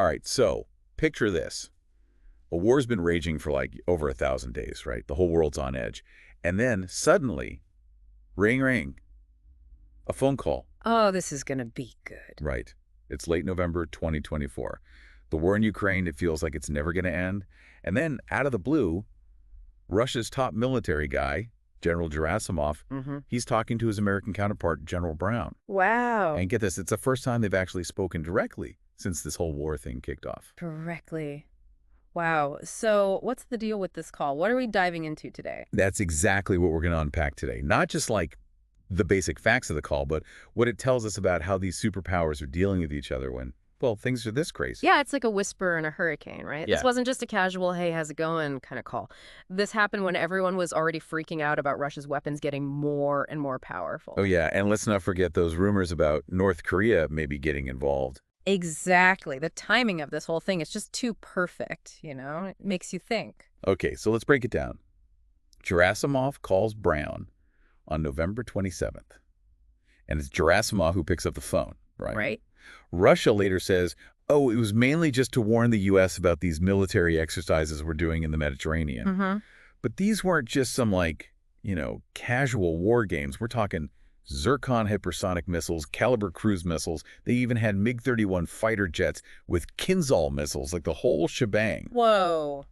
All right, so picture this. A war's been raging for like over 1,000 days, right? The whole world's on edge. And then suddenly, ring, ring, a phone call. Oh, this is going to be good. Right. It's late November 2024. The war in Ukraine, it feels like it's never going to end. And then, out of the blue, Russia's top military guy, General Gerasimov, he's talking to his American counterpart, General Brown. Wow. And get this, it's the first time they've actually spoken directly since this whole war thing kicked off. Directly. Wow. So what's the deal with this call? What are we diving into today? That's exactly what we're going to unpack today. Not just like the basic facts of the call, but what it tells us about how these superpowers are dealing with each other when, well, things are this crazy. Yeah, it's like a whisper in a hurricane, right? Yeah. This wasn't just a casual, hey, how's it going kind of call. This happened when everyone was already freaking out about Russia's weapons getting more and more powerful. Oh, yeah. And let's not forget those rumors about North Korea maybe getting involved. Exactly. The timing of this whole thing is just too perfect, you know? It makes you think. Okay, so let's break it down. Gerasimov calls Brown on November 27th. And it's Gerasimov who picks up the phone, right? Right. Russia later says, oh, it was mainly just to warn the U.S. about these military exercises we're doing in the Mediterranean. But these weren't just some, like, casual war games. We're talking Zircon hypersonic missiles, Caliber cruise missiles. They even had MiG-31 fighter jets with Kinzhal missiles, like the whole shebang. Whoa.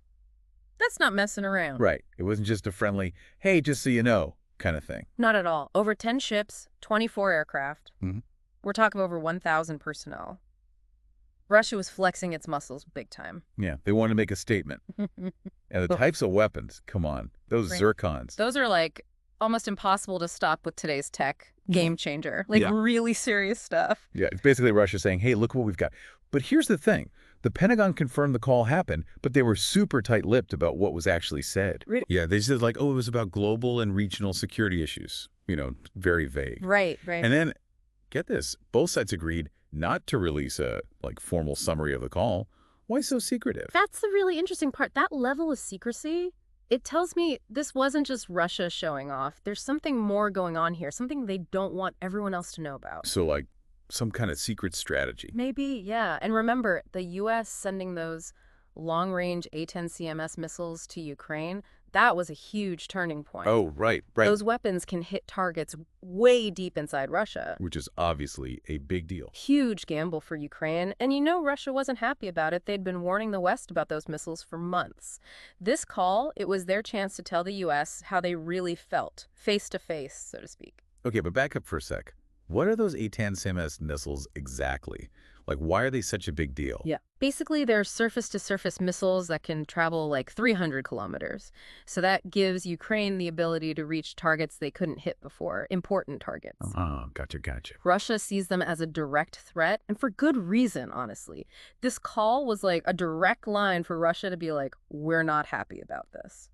That's not messing around. Right. It wasn't just a friendly, hey, just so you know, kind of thing. Not at all. Over 10 ships, 24 aircraft. Mhm. We're talking over 1,000 personnel. Russia was flexing its muscles big time. Yeah, they wanted to make a statement. And the types of weapons, come on, those Right. Zircons. Those are like almost impossible to stop with today's tech. Game changer. Like Yeah. really serious stuff. Yeah, it's basically Russia saying, hey, look what we've got. But here's the thing. The Pentagon confirmed the call happened, but they were super tight-lipped about what was actually said. Really? Yeah, they said like, oh, it was about global and regional security issues. Very vague. Right. And then, get this, both sides agreed not to release a formal summary of the call. Why so secretive? That's the really interesting part. That level of secrecy, it tells me this wasn't just Russia showing off. There's something more going on here, something they don't want everyone else to know about. So like some kind of secret strategy. Maybe, yeah. And remember, the U.S. sending those long-range A-10 CMS missiles to Ukraine, that was a huge turning point. Oh, right. Those weapons can hit targets way deep inside Russia. Which is obviously a big deal. Huge gamble for Ukraine. And Russia wasn't happy about it. They'd been warning the West about those missiles for months. This call, it was their chance to tell the U.S. how they really felt, face to face, so to speak. Okay, but back up for a sec. What are those A-10 CMS missiles exactly? Like, why are they such a big deal? Yeah. Basically, they're surface-to-surface missiles that can travel like 300 kilometers. So that gives Ukraine the ability to reach targets they couldn't hit before, important targets. Oh, gotcha. Russia sees them as a direct threat, and for good reason, honestly. This call was like a direct line for Russia to be like, we're not happy about this.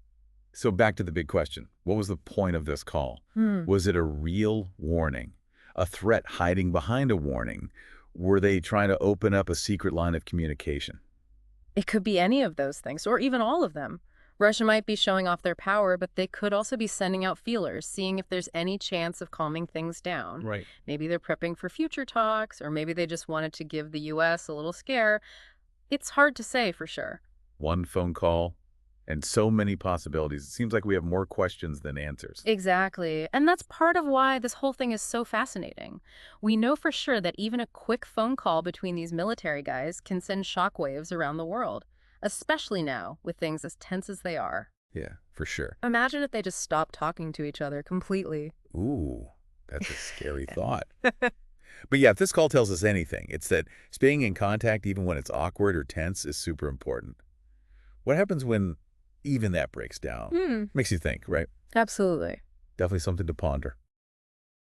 So back to the big question. What was the point of this call? Was it a real warning? A threat hiding behind a warning? Were they trying to open up a secret line of communication? It could be any of those things, or even all of them. Russia might be showing off their power, but they could also be sending out feelers, seeing if there's any chance of calming things down. Right. Maybe they're prepping for future talks, or maybe they just wanted to give the U.S. a little scare. It's hard to say for sure. One phone call and so many possibilities. It seems like we have more questions than answers. Exactly. And that's part of why this whole thing is so fascinating. We know for sure that even a quick phone call between these military guys can send shockwaves around the world, especially now with things as tense as they are. Yeah, for sure. Imagine if they just stopped talking to each other completely. Ooh, that's a scary thought. But yeah, if this call tells us anything, it's that staying in contact even when it's awkward or tense is super important. What happens when even that breaks down? Makes you think, right? Absolutely. Definitely something to ponder.